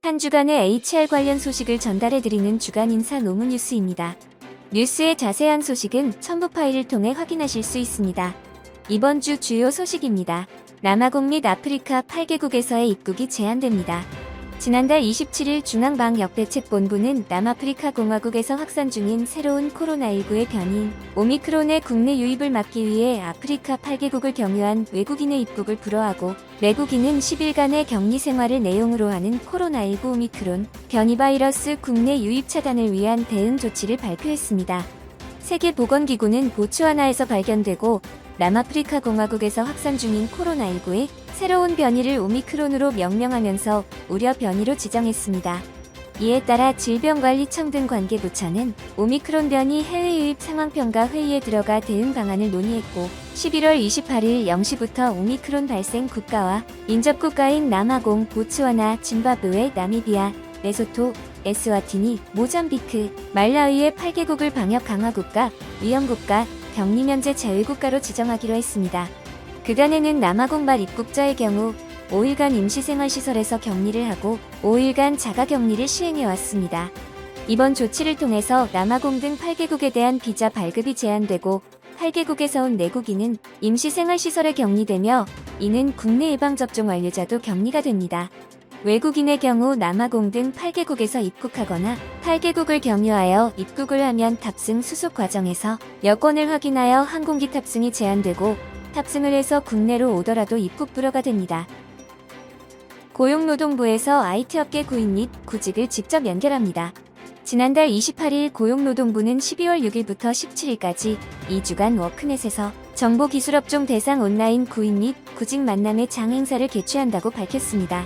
한 주간의 HR 관련 소식을 전달해드리는 주간 인사 노무 뉴스입니다. 뉴스의 자세한 소식은 첨부 파일을 통해 확인하실 수 있습니다. 이번 주 주요 소식입니다. 남아공 및 아프리카 8개국에서의 입국이 제한됩니다. 지난달 27일 중앙방역대책본부는 남아프리카 공화국에서 확산 중인 새로운 코로나19의 변이인 오미크론의 국내 유입을 막기 위해 아프리카 8개국을 경유한 외국인의 입국을 불허하고 내국인은 10일간의 격리 생활을 내용으로 하는 코로나19 오미크론 변이 바이러스 국내 유입 차단을 위한 대응 조치를 발표했습니다. 세계보건기구는 보츠와나에서 발견되고 남아프리카 공화국에서 확산 중인 코로나19의 새로운 변이를 오미크론으로 명명하면서 우려 변이로 지정했습니다. 이에 따라 질병관리청 등 관계부처는 오미크론 변이 해외 유입 상황평가 회의에 들어가 대응 방안을 논의했고 11월 28일 0시부터 오미크론 발생 국가와 인접국가인 남아공, 보츠와나, 짐바브웨, 나미비아, 레소토, 에스와티니, 모잠비크, 말라위의 8개국을 방역 강화국가, 위험국가, 격리 면제 제외국가로 지정하기로 했습니다. 그간에는 남아공 발 입국자의 경우 5일간 임시생활시설에서 격리를 하고 5일간 자가격리를 시행해왔습니다. 이번 조치를 통해서 남아공 등 8개국에 대한 비자 발급이 제한되고 8개국에서 온 내국인은 임시생활시설에 격리되며 이는 국내 예방접종 완료자도 격리가 됩니다. 외국인의 경우 남아공 등 8개국에서 입국하거나 8개국을 경유하여 입국을 하면 탑승 수속 과정에서 여권을 확인하여 항공기 탑승이 제한되고 탑승을 해서 국내로 오더라도 입국 불허가 됩니다. 고용노동부에서 IT업계 구인 및 구직을 직접 연결합니다. 지난달 28일 고용노동부는 12월 6일부터 17일까지 2주간 워크넷에서 정보기술업종 대상 온라인 구인 및 구직 만남의 장행사를 개최한다고 밝혔습니다.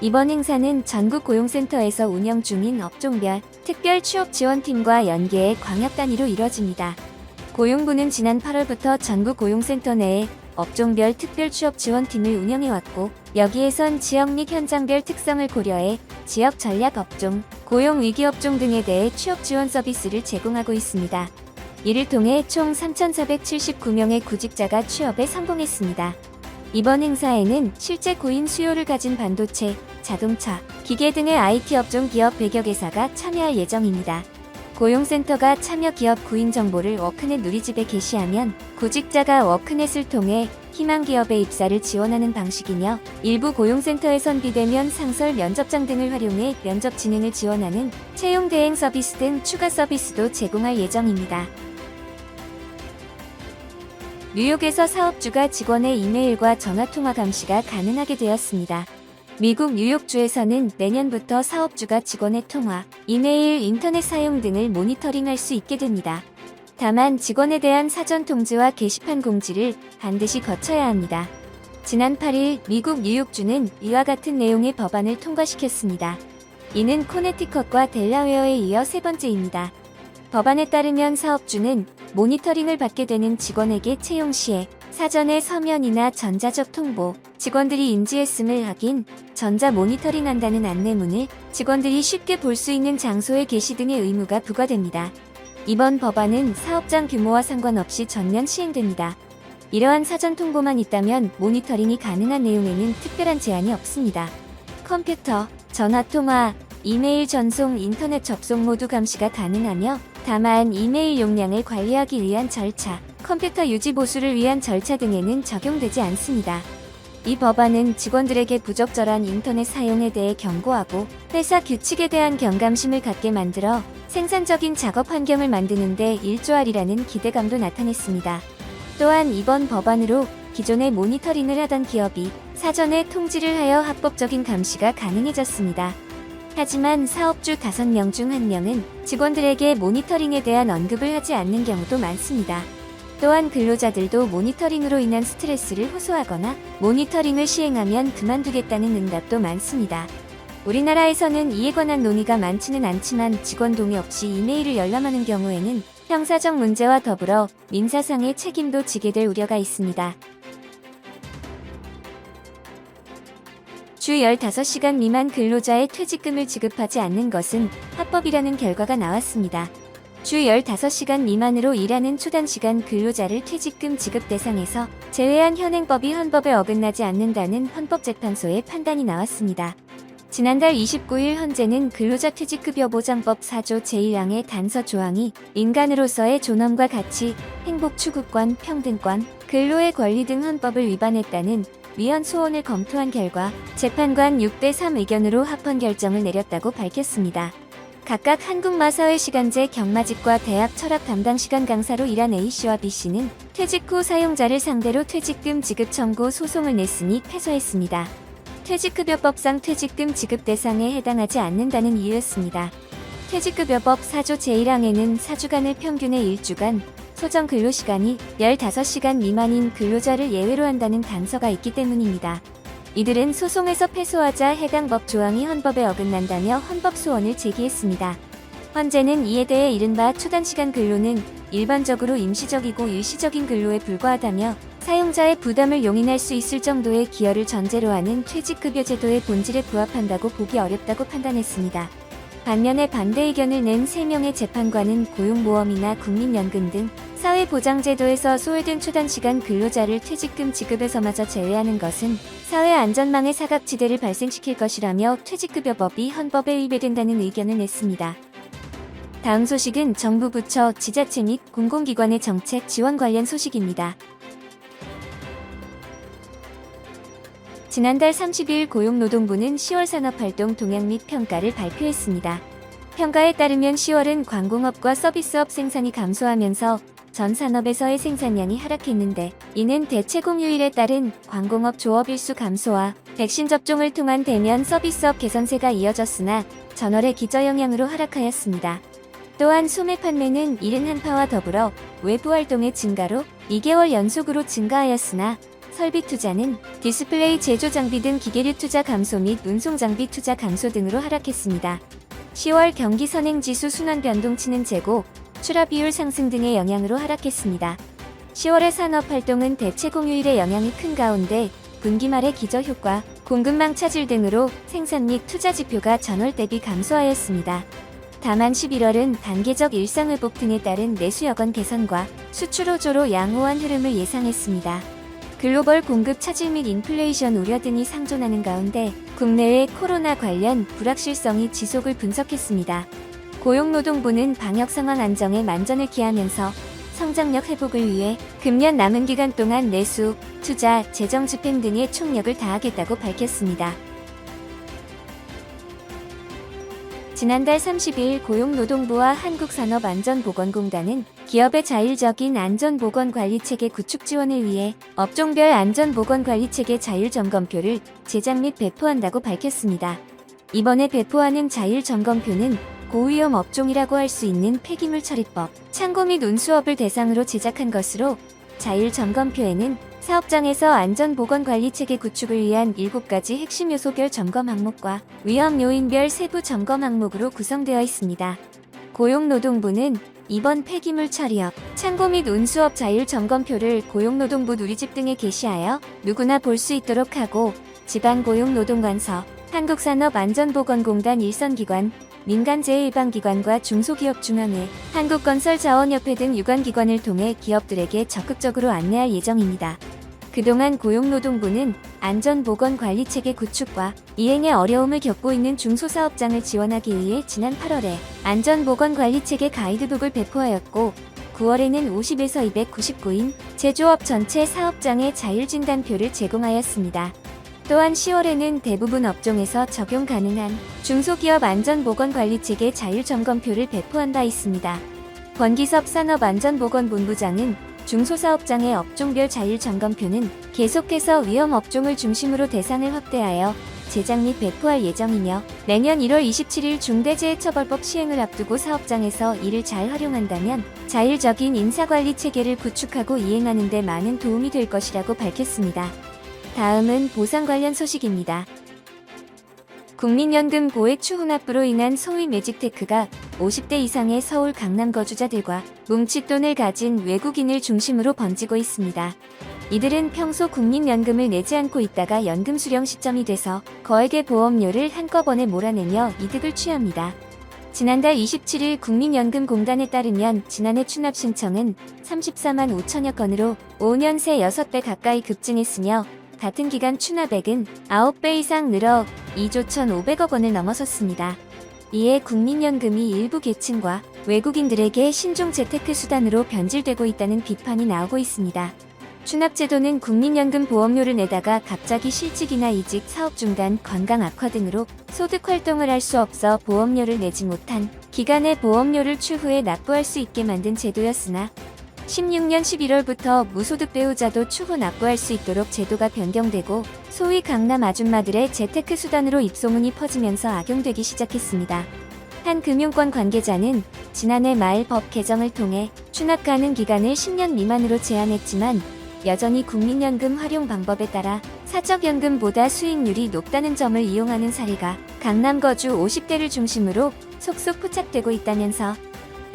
이번 행사는 전국 고용센터에서 운영 중인 업종별 특별 취업 지원팀과 연계해 광역 단위로 이뤄집니다. 고용부는 지난 8월부터 전국 고용센터 내에 업종별 특별 취업 지원팀을 운영해왔고 여기에선 지역 및 현장별 특성을 고려해 지역 전략 업종, 고용 위기 업종 등에 대해 취업 지원 서비스를 제공하고 있습니다. 이를 통해 총 3,479명의 구직자가 취업에 성공했습니다. 이번 행사에는 실제 구인 수요를 가진 반도체, 자동차, 기계 등의 IT 업종 기업 100여 개사가 참여할 예정입니다. 고용센터가 참여 기업 구인 정보를 워크넷 누리집에 게시하면 구직자가 워크넷을 통해 희망 기업의 입사를 지원하는 방식이며 일부 고용센터에선 비대면 상설 면접장 등을 활용해 면접 진행을 지원하는 채용 대행 서비스 등 추가 서비스도 제공할 예정입니다. 뉴욕에서 사업주가 직원의 이메일과 전화통화 감시가 가능하게 되었습니다. 미국 뉴욕주에서는 내년부터 사업주가 직원의 통화, 이메일, 인터넷 사용 등을 모니터링할 수 있게 됩니다. 다만 직원에 대한 사전 통지와 게시판 공지를 반드시 거쳐야 합니다. 지난 8일 미국 뉴욕주는 이와 같은 내용의 법안을 통과시켰습니다. 이는 코네티컷과 델라웨어에 이어 세 번째입니다. 법안에 따르면 사업주는 모니터링을 받게 되는 직원에게 채용 시에 사전에 서면이나 전자적 통보, 직원들이 인지했음을 확인, 전자 모니터링한다는 안내문을 직원들이 쉽게 볼 수 있는 장소에 게시 등의 의무가 부과됩니다. 이번 법안은 사업장 규모와 상관없이 전면 시행됩니다. 이러한 사전 통보만 있다면 모니터링이 가능한 내용에는 특별한 제한이 없습니다. 컴퓨터, 전화통화, 이메일 전송, 인터넷 접속 모두 감시가 가능하며 다만 이메일 용량을 관리하기 위한 절차, 컴퓨터 유지 보수를 위한 절차 등에는 적용되지 않습니다. 이 법안은 직원들에게 부적절한 인터넷 사용에 대해 경고하고 회사 규칙에 대한 경감심을 갖게 만들어 생산적인 작업 환경을 만드는 데 일조하리라는 기대감도 나타냈습니다. 또한 이번 법안으로 기존에 모니터링을 하던 기업이 사전에 통지를 하여 합법적인 감시가 가능해졌습니다. 하지만 사업주 5명 중 1명은 직원들에게 모니터링에 대한 언급을 하지 않는 경우도 많습니다. 또한 근로자들도 모니터링으로 인한 스트레스를 호소하거나 모니터링을 시행하면 그만두겠다는 응답도 많습니다. 우리나라에서는 이에 관한 논의가 많지는 않지만 직원 동의 없이 이메일을 열람하는 경우에는 형사적 문제와 더불어 민사상의 책임도 지게 될 우려가 있습니다. 주 15시간 미만 근로자의 퇴직금을 지급하지 않는 것은 합법이라는 결과가 나왔습니다. 주 15시간 미만으로 일하는 초단시간 근로자를 퇴직금 지급 대상에서 제외한 현행법이 헌법에 어긋나지 않는다는 헌법재판소의 판단이 나왔습니다. 지난달 29일 헌재는 근로자 퇴직급여보장법 4조 제1항의 단서 조항이 인간으로서의 존엄과 가치, 행복 추구권, 평등권, 근로의 권리 등 헌법을 위반했다는 위헌 소원을 검토한 결과 재판관 6대3 의견으로 합헌 결정을 내렸다고 밝혔습니다. 각각 한국마사회시간제 경마직과 대학 철학 담당 시간 강사로 일한 A씨와 B씨는 퇴직 후 사용자를 상대로 퇴직금 지급 청구 소송을 냈으니 패소했습니다. 퇴직급여법상 퇴직금 지급 대상에 해당하지 않는다는 이유였습니다. 퇴직급여법 4조 제1항에는 4주간을 평균의 1주간, 소정 근로시간이 15시간 미만인 근로자를 예외로 한다는 단서가 있기 때문입니다. 이들은 소송에서 패소하자 해당 법 조항이 헌법에 어긋난다며 헌법 소원을 제기했습니다. 헌재는 이에 대해 이른바 초단시간 근로는 일반적으로 임시적이고 일시적인 근로에 불과하다며 사용자의 부담을 용인할 수 있을 정도의 기여를 전제로 하는 퇴직급여 제도의 본질에 부합한다고 보기 어렵다고 판단했습니다. 반면에 반대 의견을 낸 3명의 재판관은 고용보험이나 국민연금 등 사회보장제도에서 소외된 초단시간 근로자를 퇴직금 지급에서마저 제외하는 것은 사회 안전망의 사각지대를 발생시킬 것이라며 퇴직급여법이 헌법에 위배된다는 의견을 냈습니다. 다음 소식은 정부 부처, 지자체 및 공공기관의 정책 지원 관련 소식입니다. 지난달 30일 고용노동부는 10월 산업활동 동향 및 평가를 발표했습니다. 평가에 따르면 10월은 관공업과 서비스업 생산이 감소하면서 전 산업에서의 생산량이 하락했는데, 이는 대체 공휴일에 따른 관공업 조업 일수 감소와 백신 접종을 통한 대면 서비스업 개선세가 이어졌으나 전월의 기저 영향으로 하락하였습니다. 또한 소매 판매는 이른 한파와 더불어 외부 활동의 증가로 2개월 연속으로 증가하였으나 설비 투자는 디스플레이 제조 장비 등 기계류 투자 감소 및 운송 장비 투자 감소 등으로 하락했습니다. 10월 경기 선행지수 순환 변동치는 재고, 출하비율 상승 등의 영향으로 하락했습니다. 10월의 산업활동은 대체 공휴일의 영향이 큰 가운데 분기 말의 기저 효과, 공급망 차질 등으로 생산 및 투자 지표가 전월 대비 감소하였습니다. 다만 11월은 단계적 일상회복 등에 따른 내수 여건 개선과 수출 호조로 양호한 흐름을 예상했습니다. 글로벌 공급 차질 및 인플레이션 우려 등이 상존하는 가운데 국내외 코로나 관련 불확실성이 지속을 분석했습니다. 고용노동부는 방역 상황 안정에 만전을 기하면서 성장력 회복을 위해 금년 남은 기간 동안 내수, 투자, 재정 집행 등의 총력을 다하겠다고 밝혔습니다. 지난달 30일 고용노동부와 한국산업안전보건공단은 기업의 자율적인 안전보건관리체계 구축 지원을 위해 업종별 안전보건관리체계 자율점검표를 제작 및 배포한다고 밝혔습니다. 이번에 배포하는 자율점검표는 고위험 업종이라고 할 수 있는 폐기물 처리법, 창고 및 운수업을 대상으로 제작한 것으로, 자율점검표에는 사업장에서 안전보건관리체계 구축을 위한 7가지 핵심 요소별 점검 항목과 위험 요인별 세부 점검 항목으로 구성되어 있습니다. 고용노동부는 이번 폐기물 처리업, 창고 및 운수업 자율점검표를 고용노동부 누리집 등에 게시하여 누구나 볼 수 있도록 하고, 지방고용노동관서, 한국산업안전보건공단 일선기관, 민간재해예방기관과 중소기업중앙회, 한국건설자원협회 등 유관기관을 통해 기업들에게 적극적으로 안내할 예정입니다. 그동안 고용노동부는 안전보건관리체계 구축과 이행에 어려움을 겪고 있는 중소사업장을 지원하기 위해 지난 8월에 안전보건관리체계 가이드북을 배포하였고, 9월에는 50에서 299인 제조업 전체 사업장의 자율진단표를 제공하였습니다. 또한 10월에는 대부분 업종에서 적용 가능한 중소기업 안전보건관리체계 자율점검표를 배포한 바 있습니다. 권기섭 산업안전보건본부장은 중소사업장의 업종별 자율점검표는 계속해서 위험 업종을 중심으로 대상을 확대하여 제작 및 배포할 예정이며, 내년 1월 27일 중대재해처벌법 시행을 앞두고 사업장에서 이를 잘 활용한다면 자율적인 인사관리 체계를 구축하고 이행하는 데 많은 도움이 될 것이라고 밝혔습니다. 다음은 보상 관련 소식입니다. 국민연금 고액 추훈납부로 인한 소위 매직테크가 50대 이상의 서울 강남 거주자들과 뭉칫돈을 가진 외국인을 중심으로 번지고 있습니다. 이들은 평소 국민연금을 내지 않고 있다가 연금 수령 시점이 돼서 거액의 보험료를 한꺼번에 몰아내며 이득을 취합니다. 지난달 27일 국민연금공단에 따르면 지난해 추납 신청은 34만 5천여 건으로 5년 새 6배 가까이 급증했으며, 같은 기간 추납액은 9배 이상 늘어 2조 1,500억 원을 넘어섰습니다. 이에 국민연금이 일부 계층과 외국인들에게 신종 재테크 수단으로 변질되고 있다는 비판이 나오고 있습니다. 추납제도는 국민연금 보험료를 내다가 갑자기 실직이나 이직, 사업 중단, 건강 악화 등으로 소득 활동을 할 수 없어 보험료를 내지 못한 기간에 보험료를 추후에 납부할 수 있게 만든 제도였으나 16년 11월부터 무소득 배우자도 추후 납부할 수 있도록 제도가 변경되고 소위 강남 아줌마들의 재테크 수단으로 입소문이 퍼지면서 악용되기 시작했습니다. 한 금융권 관계자는 지난해 말 법 개정을 통해 추납 가능 기간을 10년 미만으로 제한했지만 여전히 국민연금 활용 방법에 따라 사적연금보다 수익률이 높다는 점을 이용하는 사례가 강남 거주 50대를 중심으로 속속 포착되고 있다면서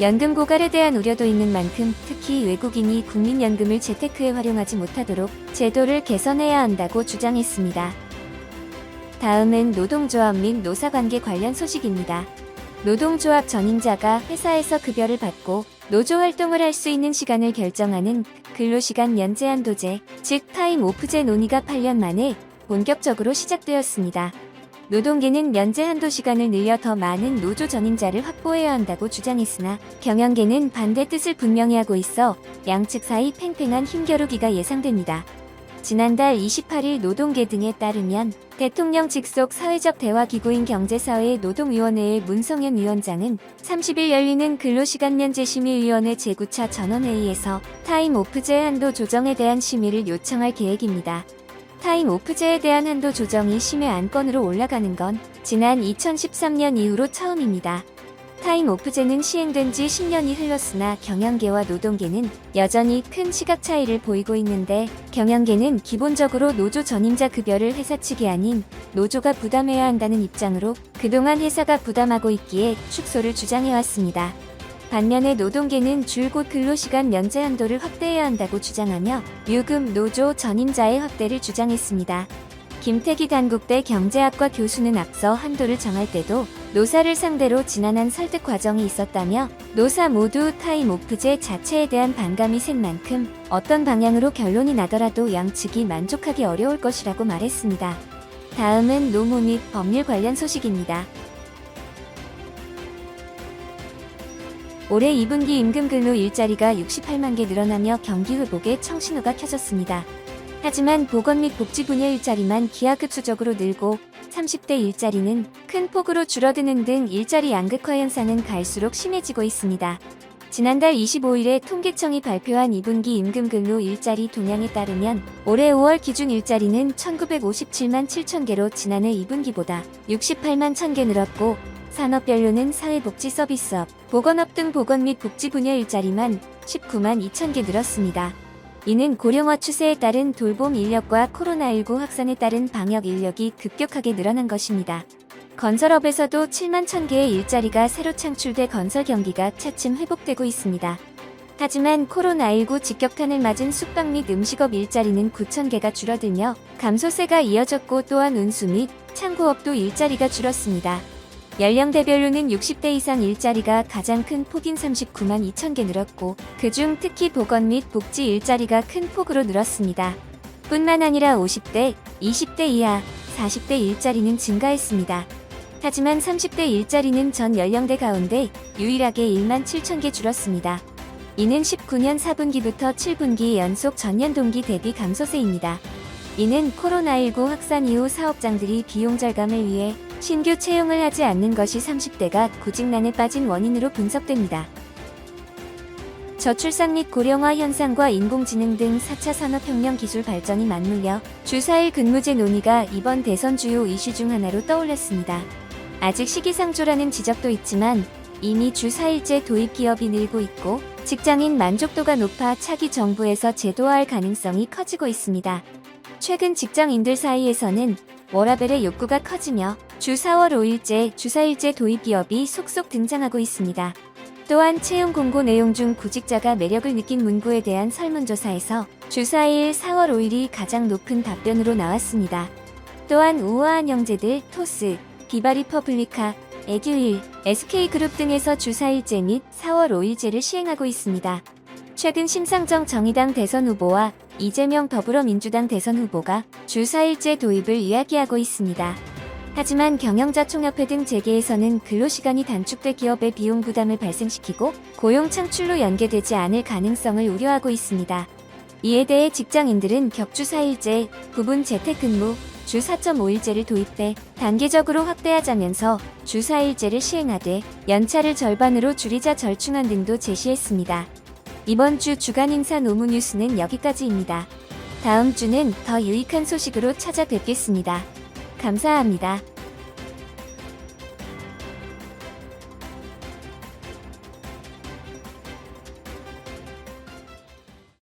연금 고갈에 대한 우려도 있는 만큼 특히 외국인이 국민연금을 재테크에 활용하지 못하도록 제도를 개선해야 한다고 주장했습니다. 다음은 노동조합 및 노사관계 관련 소식입니다. 노동조합 전임자가 회사에서 급여를 받고 노조 활동을 할 수 있는 시간을 결정하는 근로시간 연제한도제, 즉 타임오프제 논의가 8년 만에 본격적으로 시작되었습니다. 노동계는 연제 한도 시간을 늘려 더 많은 노조 전임자를 확보해야 한다고 주장했으나 경영계는 반대 뜻을 분명히 하고 있어 양측 사이 팽팽한 힘겨루기가 예상됩니다. 지난달 28일 노동계 등에 따르면 대통령 직속 사회적 대화기구인 경제사회 노동위원회의 문성현 위원장은 30일 열리는 근로시간 연제심의위원회 제9차 전원회의에서 타임오프제 한도 조정에 대한 심의를 요청할 계획입니다. 타임오프제에 대한 한도 조정이 심의 안건으로 올라가는 건 지난 2013년 이후로 처음입니다. 타임오프제는 시행된 지 10년이 흘렀으나 경영계와 노동계는 여전히 큰 시각 차이를 보이고 있는데 경영계는 기본적으로 노조 전임자 급여를 회사 측이 아닌 노조가 부담해야 한다는 입장으로 그동안 회사가 부담하고 있기에 축소를 주장해왔습니다. 반면에 노동계는 줄곧 근로시간 면제 한도를 확대해야 한다고 주장하며 유급 노조 전임자의 확대를 주장했습니다. 김태기 단국대 경제학과 교수는 앞서 한도를 정할 때도 노사를 상대로 지난한 설득 과정이 있었다며 노사 모두 타임오프제 자체에 대한 반감이 센 만큼 어떤 방향으로 결론이 나더라도 양측이 만족하기 어려울 것이라고 말했습니다. 다음은 노무 및 법률 관련 소식입니다. 올해 2분기 임금 근로 일자리가 68만 개 늘어나며 경기 회복에 청신호가 켜졌습니다. 하지만 보건 및 복지 분야 일자리만 기하급수적으로 늘고 30대 일자리는 큰 폭으로 줄어드는 등 일자리 양극화 현상은 갈수록 심해지고 있습니다. 지난달 25일에 통계청이 발표한 2분기 임금 근로 일자리 동향에 따르면 올해 5월 기준 일자리는 1957만 7천 개로 지난해 2분기보다 68만 1천 개 늘었고 산업별로는 사회복지 서비스업, 보건업 등 보건 및 복지 분야 일자리만 19만 2천 개 늘었습니다. 이는 고령화 추세에 따른 돌봄 인력과 코로나19 확산에 따른 방역 인력이 급격하게 늘어난 것입니다. 건설업에서도 7만 1천 개의 일자리가 새로 창출돼 건설 경기가 차츰 회복되고 있습니다. 하지만 코로나19 직격탄을 맞은 숙박 및 음식업 일자리는 9천 개가 줄어들며 감소세가 이어졌고 또한 운수 및 창고업도 일자리가 줄었습니다. 연령대별로는 60대 이상 일자리가 가장 큰 폭인 39만 2천 개 늘었고 그중 특히 보건 및 복지 일자리가 큰 폭으로 늘었습니다. 뿐만 아니라 50대, 20대 이하, 40대 일자리는 증가했습니다. 하지만 30대 일자리는 전 연령대 가운데 유일하게 1만 7천 개 줄었습니다. 이는 19년 4분기부터 7분기 연속 전년 동기 대비 감소세입니다. 이는 코로나19 확산 이후 사업장들이 비용 절감을 위해 신규 채용을 하지 않는 것이 30대가 구직난에 빠진 원인으로 분석됩니다. 저출산 및 고령화 현상과 인공지능 등 4차 산업혁명 기술 발전이 맞물려 주 4일 근무제 논의가 이번 대선 주요 이슈 중 하나로 떠올랐습니다. 아직 시기상조라는 지적도 있지만 이미 주 4일제 도입 기업이 늘고 있고 직장인 만족도가 높아 차기 정부에서 제도화할 가능성이 커지고 있습니다. 최근 직장인들 사이에서는 워라밸의 욕구가 커지며 주 4월 5일제, 주 4일제 도입 기업이 속속 등장하고 있습니다. 또한 채용 공고 내용 중 구직자가 매력을 느낀 문구에 대한 설문조사에서 주 4일, 4월 5일이 가장 높은 답변으로 나왔습니다. 또한 우아한 형제들, 토스, 비바리퍼블리카, 에듀윌, SK그룹 등에서 주 4일제 및 4월 5일제를 시행하고 있습니다. 최근 심상정 정의당 대선 후보와 이재명 더불어민주당 대선 후보가 주 4일제 도입을 이야기하고 있습니다. 하지만 경영자 총협회 등 재계에서는 근로시간이 단축돼 기업의 비용 부담을 발생시키고 고용 창출로 연계되지 않을 가능성을 우려하고 있습니다. 이에 대해 직장인들은 격주 4일제, 부분 재택근무, 주 4.5일제를 도입해 단계적으로 확대하자면서 주 4일제를 시행하되 연차를 절반으로 줄이자 절충안 등도 제시했습니다. 이번 주 주간 인사 노무 뉴스는 여기까지입니다. 다음 주는 더 유익한 소식으로 찾아뵙겠습니다. 감사합니다.